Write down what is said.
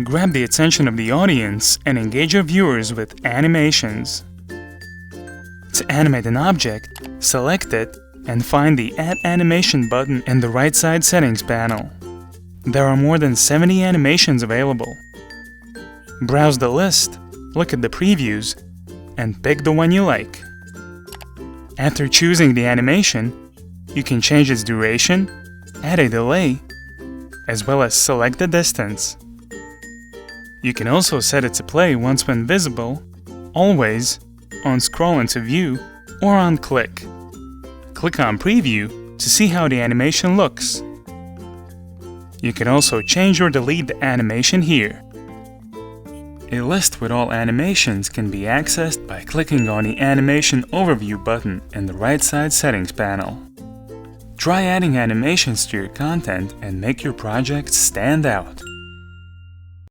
Grab the attention of the audience and engage your viewers with animations. To animate an object, select it and find the Add Animation button in the right side settings panel. There are more than 70 animations available. Browse the list, look at the previews, and pick the one you like. After choosing the animation, you can change its duration, add a delay, as well as select the distance. You can also set it to play once when visible, always, on scroll into view, or on click. Click on preview to see how the animation looks. You can also change or delete the animation here. A list with all animations can be accessed by clicking on the Animation Overview button in the right side settings panel. Try adding animations to your content and make your project stand out.